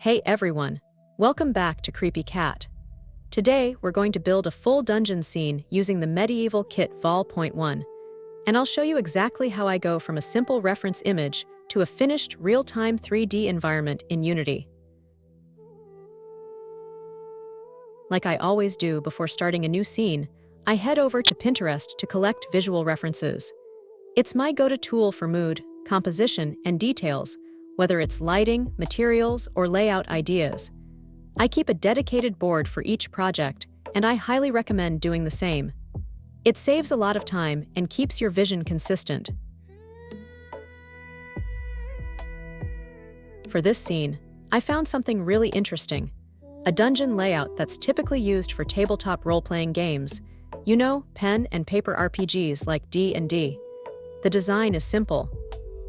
Hey everyone, welcome back to Creepy Cat. Today we're going to build a full dungeon scene using the Medieval Kit Vol.1, and I'll show you exactly how I go from a simple reference image to a finished real-time 3D environment in Unity. Like I always do before starting a new scene, I head over to Pinterest to collect visual references. It's my go-to tool for mood, composition, and details, whether it's lighting, materials, or layout ideas. I keep a dedicated board for each project, and I highly recommend doing the same. It saves a lot of time and keeps your vision consistent. For this scene, I found something really interesting. A dungeon layout that's typically used for tabletop role-playing games. You know, pen and paper RPGs like D&D. The design is simple.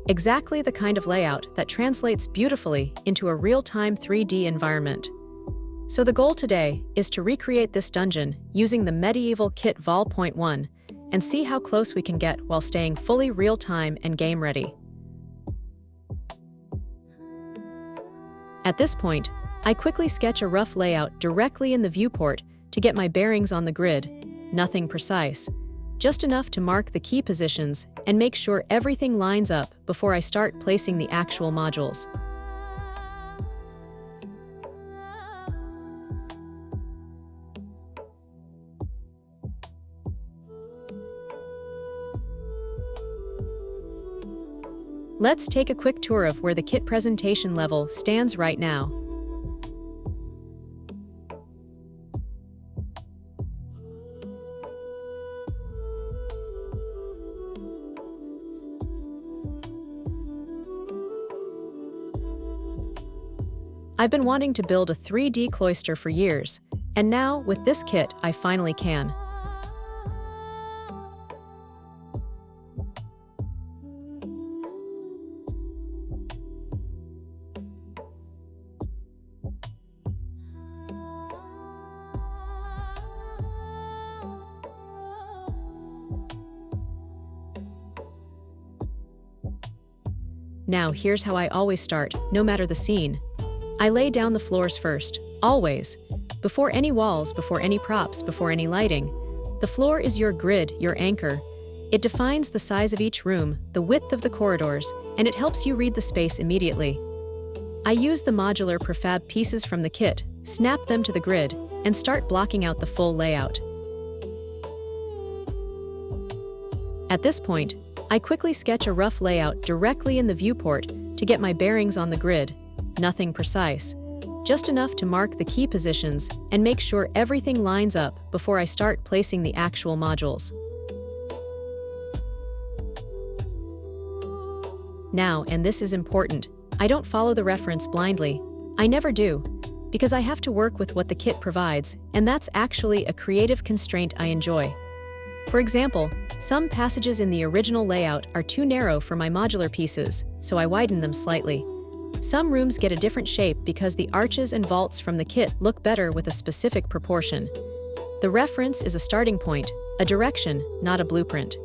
Exactly the kind of layout that translates beautifully into a real-time 3D environment. So the goal today is to recreate this dungeon using the Medieval Kit Vol.1 and see how close we can get while staying fully real-time and game-ready. At this point, I quickly sketch a rough layout directly in the viewport to get my bearings on the grid, nothing precise. Just enough to mark the key positions and make sure everything lines up before I start placing the actual modules. Let's take a quick tour of where the kit presentation level stands right now. I've been wanting to build a 3D cloister for years, and now, with this kit, I finally can. Now, here's how I always start, no matter the scene. I lay down the floors first, always. Before any walls, before any props, before any lighting. The floor is your grid, your anchor. It defines the size of each room, the width of the corridors, and it helps you read the space immediately. I use the modular prefab pieces from the kit, snap them to the grid, and start blocking out the full layout. At this point, I quickly sketch a rough layout directly in the viewport to get my bearings on the grid. Nothing precise, just enough to mark the key positions and make sure everything lines up before I start placing the actual modules. Now, and this is important, I don't follow the reference blindly. I never do, because I have to work with what the kit provides, and that's actually a creative constraint I enjoy. For example, some passages in the original layout are too narrow for my modular pieces, so I widen them slightly. Some rooms get a different shape because the arches and vaults from the kit look better with a specific proportion. The reference is a starting point, a direction, not a blueprint.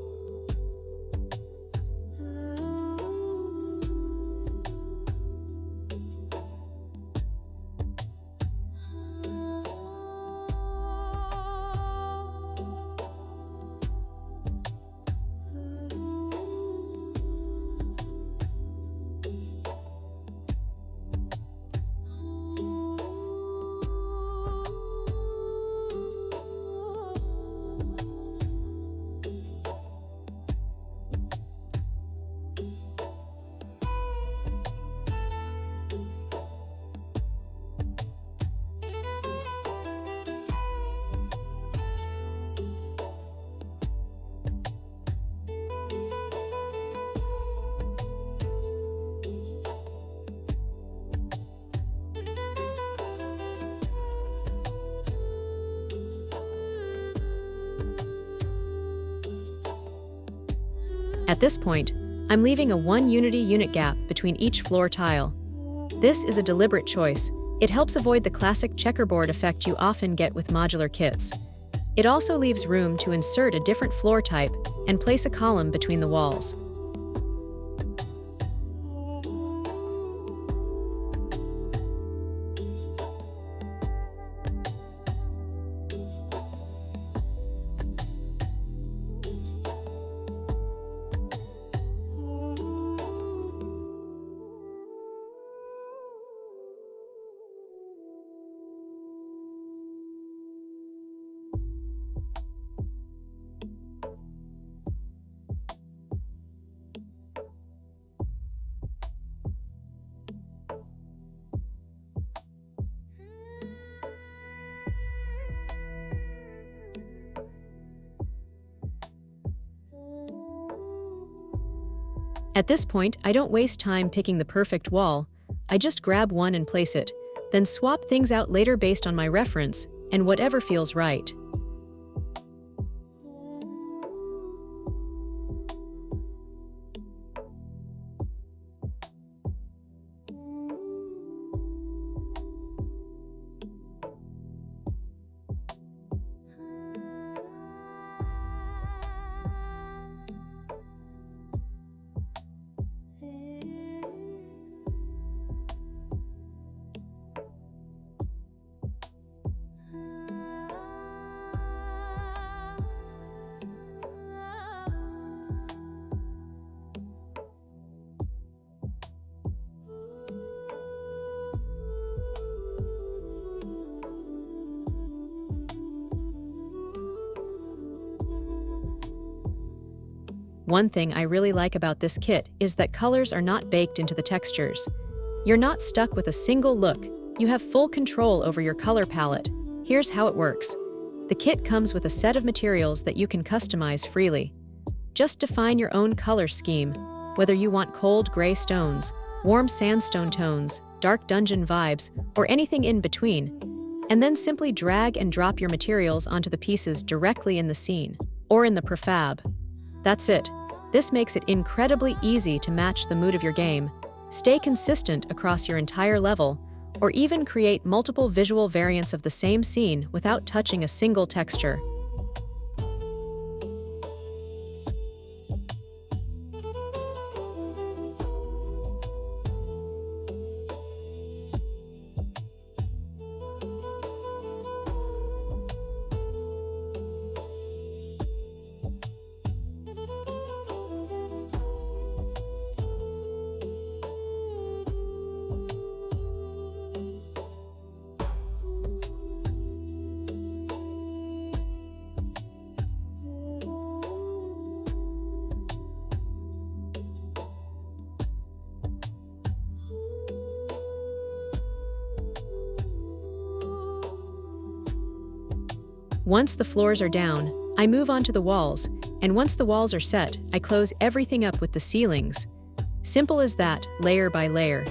At this point, I'm leaving a 1 Unity unit gap between each floor tile. This is a deliberate choice. It helps avoid the classic checkerboard effect you often get with modular kits. It also leaves room to insert a different floor type and place a column between the walls. At this point, I don't waste time picking the perfect wall. I just grab one and place it, then swap things out later based on my reference and whatever feels right. One thing I really like about this kit is that colors are not baked into the textures. You're not stuck with a single look, you have full control over your color palette. Here's how it works. The kit comes with a set of materials that you can customize freely. Just define your own color scheme, whether you want cold gray stones, warm sandstone tones, dark dungeon vibes, or anything in between. And then simply drag and drop your materials onto the pieces directly in the scene, or in the prefab. That's it. This makes it incredibly easy to match the mood of your game, stay consistent across your entire level, or even create multiple visual variants of the same scene without touching a single texture. Once the floors are down, I move on to the walls, and once the walls are set, I close everything up with the ceilings. Simple as that, layer by layer.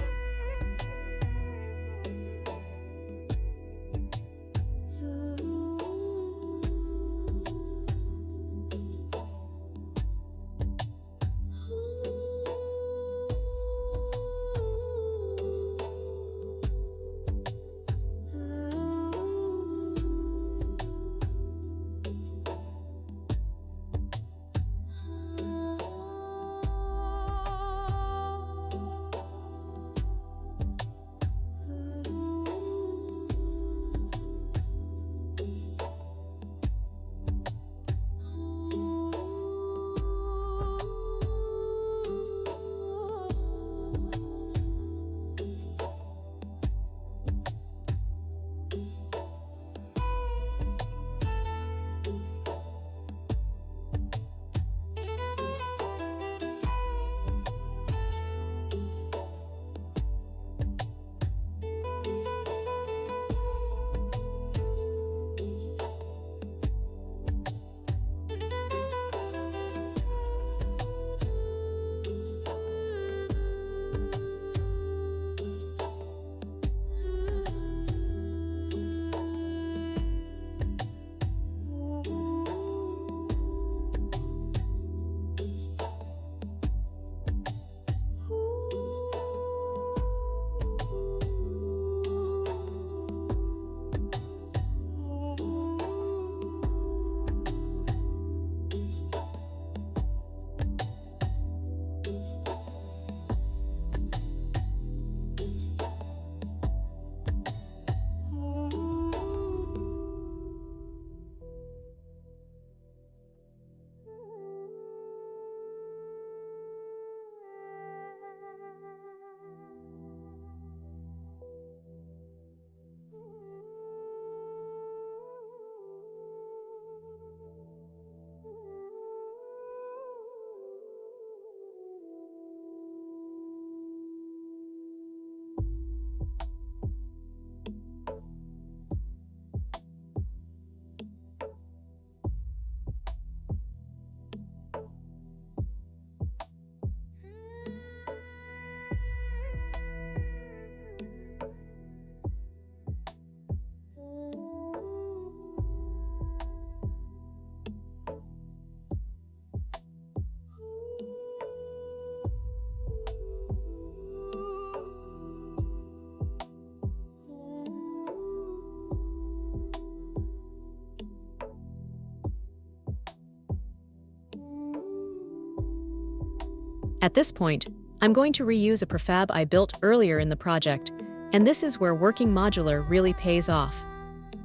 At this point, I'm going to reuse a prefab I built earlier in the project, and this is where working modular really pays off.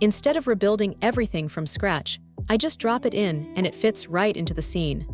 Instead of rebuilding everything from scratch, I just drop it in and it fits right into the scene.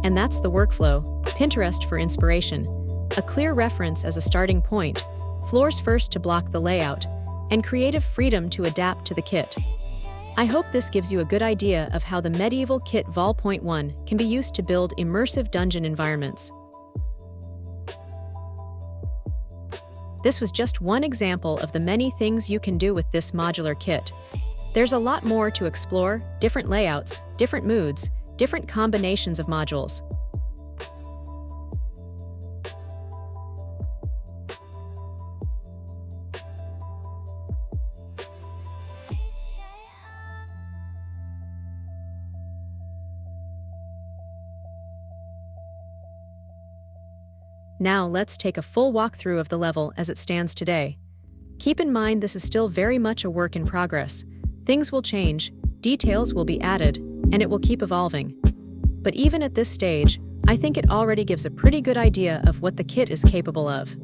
And that's the workflow. Pinterest for inspiration. A clear reference as a starting point, floors first to block the layout, and creative freedom to adapt to the kit. I hope this gives you a good idea of how the medieval kit Vol. 1 can be used to build immersive dungeon environments. This was just one example of the many things you can do with this modular kit. There's a lot more to explore: different layouts, different moods, different combinations of modules. Now let's take a full walkthrough of the level as it stands today. Keep in mind this is still very much a work in progress. Things will change, details will be added, and it will keep evolving. But even at this stage, I think it already gives a pretty good idea of what the kit is capable of.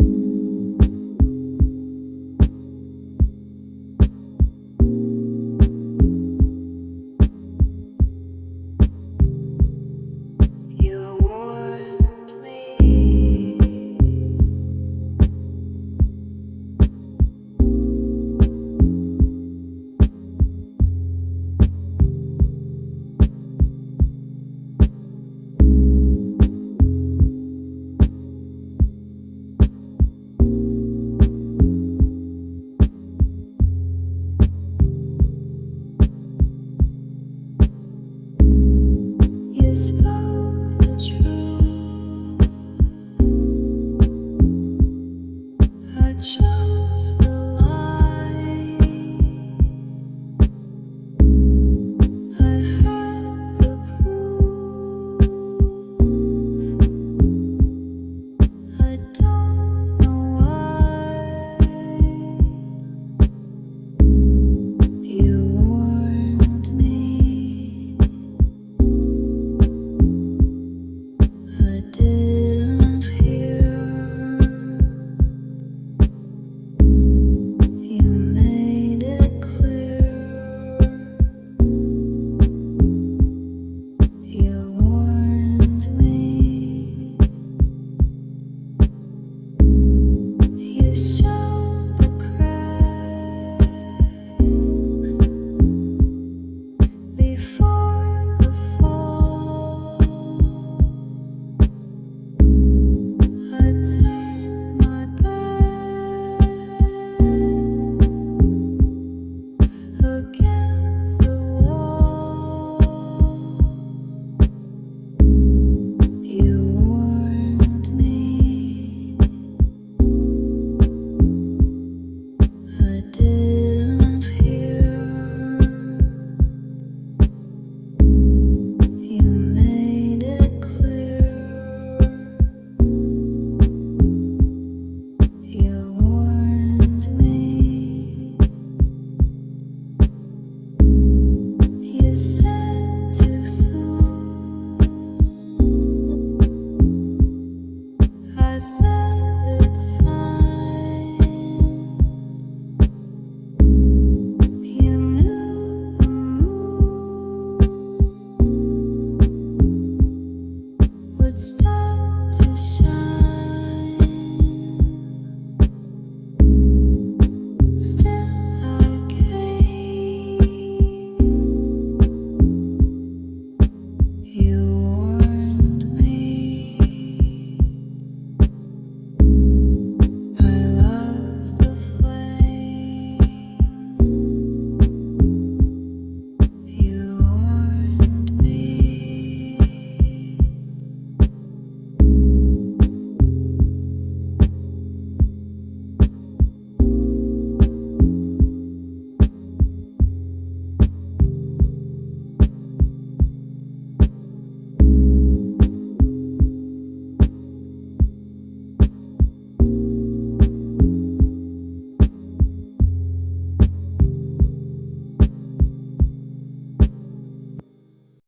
sunshine.